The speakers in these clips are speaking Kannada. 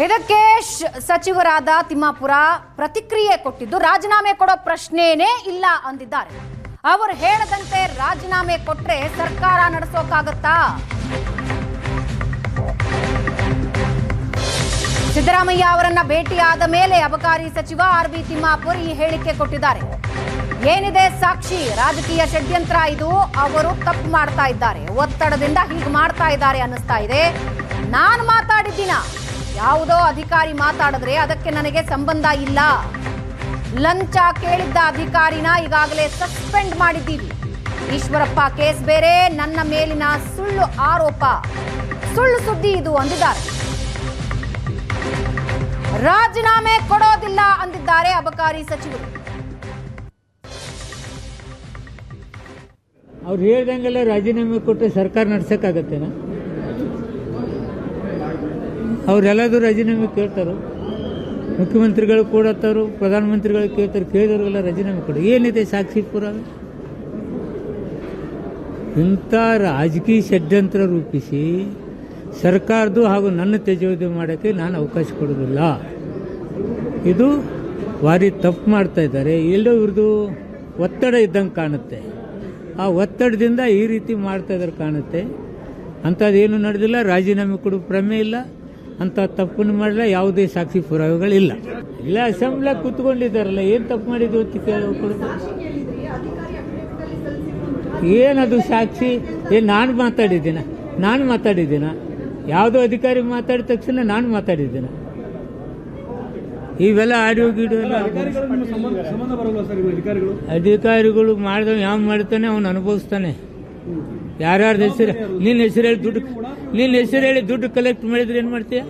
ಇದಕ್ಕೆ ಸಚಿವರಾದ ತಿಮ್ಮಾಪುರ ಪ್ರತಿಕ್ರಿಯೆ ಕೊಟ್ಟಿದ್ದು ರಾಜೀನಾಮೆ ಕೊಡೋ ಪ್ರಶ್ನೆನೇ ಇಲ್ಲ ಅಂದಿದ್ದಾರೆ. ಅವರು ಹೇಳದಂತೆ ರಾಜೀನಾಮೆ ಕೊಟ್ರೆ ಸರ್ಕಾರ ನಡೆಸೋಕಾಗತ್ತಾ? ಸಿದ್ದರಾಮಯ್ಯ ಅವರನ್ನ ಭೇಟಿಯಾದ ಮೇಲೆ ಅಬಕಾರಿ ಸಚಿವ ಆರ್.ಬಿ. ತಿಮ್ಮಾಪುರ್ ಈ ಹೇಳಿಕೆ ಕೊಟ್ಟಿದ್ದಾರೆ. ಏನಿದೆ ಸಾಕ್ಷಿ? ರಾಜಕೀಯ ಷಡ್ಯಂತ್ರ ಇದು. ಅವರು ತಪ್ಪು ಮಾಡ್ತಾ ಇದ್ದಾರೆ, ಒತ್ತಡದಿಂದ ಹೀಗೆ ಮಾಡ್ತಾ ಇದ್ದಾರೆ ಅನ್ನಿಸ್ತಾ ಇದೆ. ನಾನು ಮಾತಾಡಿದ್ದೀನ, ಯಾವುದೋ ಅಧಿಕಾರಿ ಮಾತಾಡಿದ್ರೆ ಅದಕ್ಕೆ ನನಗೆ ಸಂಬಂಧ ಇಲ್ಲ. ಲಂಚ ಕೇಳಿದ್ದ ಅಧಿಕಾರಿನ ಈಗಾಗಲೇ ಸಸ್ಪೆಂಡ್ ಮಾಡಿದ್ದೀವಿ. ಈಶ್ವರಪ್ಪ ಕೇಸ್ ಬೇರೆ, ನನ್ನ ಮೇಲಿನ ಸುಳ್ಳು ಆರೋಪ, ಸುಳ್ಳು ಸುದ್ದಿ ಇದು ಅಂದಿದ್ದಾರೆ. ರಾಜೀನಾಮೆ ಕೊಡೋದಿಲ್ಲ ಅಂದಿದ್ದಾರೆ ಅಬಕಾರಿ ಸಚಿವರು. ಅವ್ರು ಹೇಳ್ದಂಗೆಲ್ಲ ರಾಜೀನಾಮೆ ಕೊಟ್ಟರೆ ಸರ್ಕಾರ ನಡ್ಸೋಕ್ಕಾಗತ್ತೇನ? ಅವರೆಲ್ಲರೂ ರಾಜೀನಾಮೆ ಕೇಳ್ತಾರೋ? ಮುಖ್ಯಮಂತ್ರಿಗಳು ಕೊಡತ್ತಾರು, ಪ್ರಧಾನಮಂತ್ರಿಗಳು ಕೇಳ್ತಾರೆ, ಕೇಳಿದವ್ರಿಗೆಲ್ಲ ರಾಜೀನಾಮೆ ಕೊಡಿ. ಏನಿದೆ ಸಾಕ್ಷಿ ಪುರಾವೆ? ಇಂಥ ರಾಜಕೀಯ ಷಡ್ಯಂತ್ರ ರೂಪಿಸಿ ಸರ್ಕಾರದ್ದು ಹಾಗೂ ನನ್ನ ತೇಜೋವಧಿ ಮಾಡೋಕ್ಕೆ ನಾನು ಅವಕಾಶ ಕೊಡೋದಿಲ್ಲ. ಇದು ಭಾರಿ ತಪ್ಪು ಮಾಡ್ತಾ ಇದ್ದಾರೆ. ಎಲ್ಲೋ ಇವ್ರದ್ದು ಒತ್ತಡ ಇದ್ದಂಗೆ ಕಾಣುತ್ತೆ. ಆ ಒತ್ತಡದಿಂದ ಈ ರೀತಿ ಮಾಡ್ತಾ ಇದ್ದಾರೆ ಕಾಣುತ್ತೆ. ಅಂಥದ್ದೇನು ನಡೆದಿಲ್ಲ, ರಾಜೀನಾಮೆ ಕೊಡೋ ಪ್ರಮೇಯ ಇಲ್ಲ, ಅಂಥ ತಪ್ಪನ್ನು ಮಾಡಿಲ್ಲ, ಯಾವುದೇ ಸಾಕ್ಷಿ ಪುರಾವೆಗಳಿಲ್ಲ. ಇಲ್ಲ ಅಸೆಂಬ್ಲಿಯಾಗ ಕೂತ್ಕೊಂಡಿದ್ದಾರಲ್ಲ, ಏನು ತಪ್ಪು ಮಾಡಿದ್ವಿ ಅಂತ ಕೇಳೋದು. ಏನದು ಸಾಕ್ಷಿ? ಏನು ನಾನು ಮಾತಾಡಿದ್ದೀನ? ಯಾವುದೋ ಅಧಿಕಾರಿ ಮಾತಾಡಿದ ತಕ್ಷಣ ನಾನು ಮಾತಾಡಿದ್ದೀನ? ಇವೆಲ್ಲ ಆಡಿಯೋ ಗೀಡಿಯೋ ಎಲ್ಲ ಅಧಿಕಾರಿಗಳು ಮಾಡಿದವ ಯಾವ ಮಾಡ್ತಾನೆ ಅವನು ಅನುಭವಿಸ್ತಾನೆ. ಯಾರ್ಯಾರ್ದು ಹೆಸರು ನಿನ್ನ ಹೆಸರು ಹೇಳಿ ದುಡ್ಡು ಕಲೆಕ್ಟ್ ಮಾಡಿದ್ರೆ ಏನು ಮಾಡ್ತೀಯ?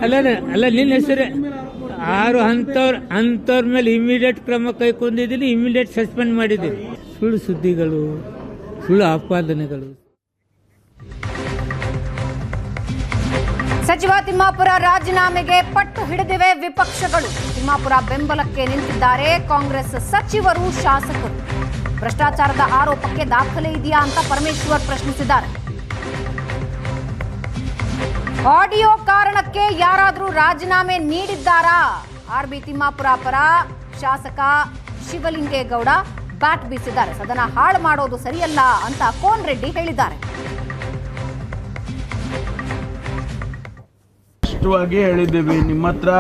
ಅಲ್ಲ ನಿನ್ನ ಹೆಸರೇ ಯಾರು ಅಂಥವ್ರ ಮೇಲೆ ಇಮಿಡಿಯೇಟ್ ಕ್ರಮ ಕೈಗೊಂಡಿದ್ದೀನಿ, ಇಮಿಡಿಯೇಟ್ ಸಸ್ಪೆಂಡ್ ಮಾಡಿದ್ದೀನಿ. ಸುಳ್ಳು ಸುದ್ದಿಗಳು, ಸುಳ್ಳು ಆಪಾದನೆಗಳು. ಸಚಿವ ತಿಮ್ಮಾಪುರ ರಾಜೀನಾಮೆಗೆ ಪಟ್ಟು ಹಿಡಿದಿವೆ ವಿಪಕ್ಷಗಳು. ತಿಮ್ಮಾಪುರ ಬೆಂಬಲಕ್ಕೆ ನಿಂತಿದ್ದಾರೆ ಕಾಂಗ್ರೆಸ್ ಸಚಿವರು, ಶಾಸಕರು. ಭ್ರಷ್ಟಾಚಾರದ ಆರೋಪಕ್ಕೆ ದಾಖಲೆ ಇದೆಯಾ ಅಂತ ಪರಮೇಶ್ವರ್ ಪ್ರಶ್ನಿಸಿದ್ದಾರೆ. ಆಡಿಯೋ ಕಾರಣಕ್ಕೆ ಯಾರಾದರೂ ರಾಜೀನಾಮೆ ನೀಡಿದ್ದಾರಾ? ಆರ್.ಬಿ. ತಿಮ್ಮಾಪುರ ಪರ ಶಾಸಕ ಶಿವಲಿಂಗೇಗೌಡ ಬ್ಯಾಟ್ ಬೀಸಿದ್ದಾರೆ. ಸದನ ಹಾಳು ಮಾಡೋದು ಸರಿಯಲ್ಲ ಅಂತ ಕೋನ್ ರೆಡ್ಡಿ ಹೇಳಿದ್ದಾರೆ. ಸ್ಪಷ್ಟವಾಗಿ ಹೇಳಿದ್ದೀವಿ, ನಿಮ್ಮ ಹತ್ರ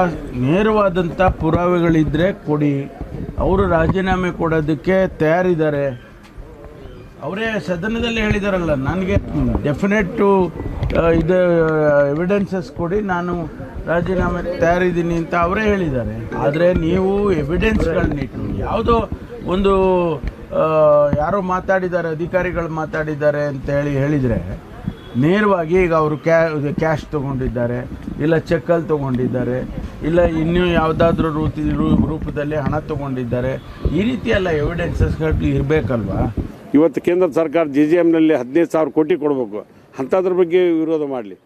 ನೇರವಾದಂಥ ಪುರಾವೆಗಳಿದ್ದರೆ ಕೊಡಿ. ಅವರು ರಾಜೀನಾಮೆ ಕೊಡೋದಕ್ಕೆ ತಯಾರಿದ್ದಾರೆ. ಅವರೇ ಸದನದಲ್ಲಿ ಹೇಳಿದಾರಲ್ಲ, ನನಗೆ ಡೆಫಿನೆಟ್ಟು ಇದು ಎವಿಡೆನ್ಸಸ್ ಕೊಡಿ, ನಾನು ರಾಜೀನಾಮೆ ತಯಾರಿದ್ದೀನಿ ಅಂತ ಅವರೇ ಹೇಳಿದ್ದಾರೆ. ಆದರೆ ನೀವು ಎವಿಡೆನ್ಸ್ಗಳನ್ನಿಟ್ಟು ಯಾವುದೋ ಒಂದು ಯಾರೋ ಮಾತಾಡಿದ್ದಾರೆ, ಅಧಿಕಾರಿಗಳು ಮಾತಾಡಿದ್ದಾರೆ ಅಂತ ಹೇಳಿದರೆ ನೇರವಾಗಿ ಈಗ ಅವರು ಕ್ಯಾಶ್ ತೊಗೊಂಡಿದ್ದಾರೆ, ಇಲ್ಲ ಚೆಕ್ಕಲ್ಲಿ ತೊಗೊಂಡಿದ್ದಾರೆ, ಇಲ್ಲ ಇನ್ನೂ ಯಾವುದಾದ್ರೂ ರೂಪದಲ್ಲಿ ಹಣ ತೊಗೊಂಡಿದ್ದಾರೆ, ಈ ರೀತಿ ಎಲ್ಲ ಎವಿಡೆನ್ಸಸ್ಗಳು ಇರಬೇಕಲ್ವಾ? ಇವತ್ತು ಕೇಂದ್ರ ಸರ್ಕಾರ JJMನಲ್ಲಿ 15,000 ಕೋಟಿ ಕೊಡಬೇಕು, ಅಂಥದ್ರ ಬಗ್ಗೆ ವಿರೋಧ ಮಾಡಲಿ,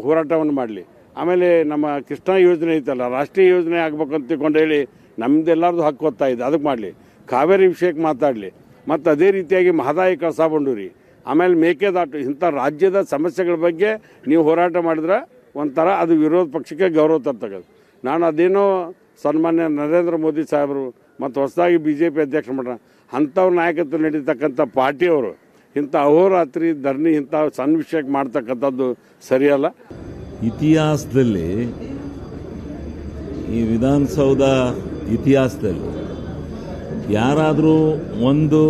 ಹೋರಾಟವನ್ನು ಮಾಡಲಿ. ಆಮೇಲೆ ನಮ್ಮ ಕೃಷ್ಣಾ ಯೋಜನೆ ಐತಲ್ಲ, ರಾಷ್ಟ್ರೀಯ ಯೋಜನೆ ಆಗಬೇಕು ಅಂತ ತಿಳ್ಕೊಂಡು ಹೇಳಿ ನಮ್ಮದೆಲ್ಲರದು ಹಕ್ಕು ಹೊತ್ತಾ ಇದೆ, ಅದಕ್ಕೆ ಮಾಡಲಿ. ಕಾವೇರಿ ವಿಷಯಕ್ಕೆ ಮಾತಾಡಲಿ. ಮತ್ತು ಅದೇ ರೀತಿಯಾಗಿ ಮಹದಾಯಿ ಕಳಸಾ ಬಂಡೂರಿ, ಆಮೇಲೆ ಮೇಕೆದಾಟು, ಇಂಥ ರಾಜ್ಯದ ಸಮಸ್ಯೆಗಳ ಬಗ್ಗೆ ನೀವು ಹೋರಾಟ ಮಾಡಿದ್ರೆ ಒಂಥರ ಅದು ವಿರೋಧ ಪಕ್ಷಕ್ಕೆ ಗೌರವ ತರ್ತಕ್ಕಂಥ. ನಾನು ಅದೇನೋ ಸನ್ಮಾನ್ಯ ನರೇಂದ್ರ ಮೋದಿ ಸಾಹೇಬರು ಮತ್ತು ಹೊಸದಾಗಿ BJP ಅಧ್ಯಕ್ಷ ಮಾಡ್ರ ಅಂಥವ್ರ ನಾಯಕತ್ವ ನಡೀತಕ್ಕಂಥ ಪಾರ್ಟಿಯವರು ಇಂಥ ಅಹೋರಾತ್ರಿ ಧರಣಿ ಇಂಥ ಸಣ್ಣ ವಿಷಯಕ್ಕೆ ಮಾಡ್ತಕ್ಕಂಥದ್ದು ಸರಿಯಲ್ಲ. ಇತಿಹಾಸದಲ್ಲಿ, ಈ ವಿಧಾನಸೌಧ ಇತಿಹಾಸದಲ್ಲಿ ಯಾರಾದರೂ ಒಂದು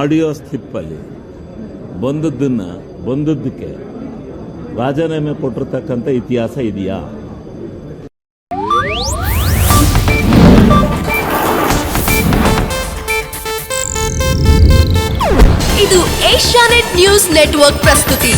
ಆಡಿಯೋ ಸ್ಲಿಪ್ಪಲ್ಲಿ ಬಂದದ್ದಕ್ಕೆ ರಾಜೀನಾಮೆ ಕೊಟ್ಟಿರ್ತಕ್ಕಂಥ ಇತಿಹಾಸ ಇದೆಯಾ? ಇದು ಏಷ್ಯಾನೆಟ್ ನ್ಯೂಸ್ ನೆಟ್ವರ್ಕ್ ಪ್ರಸ್ತುತಿ.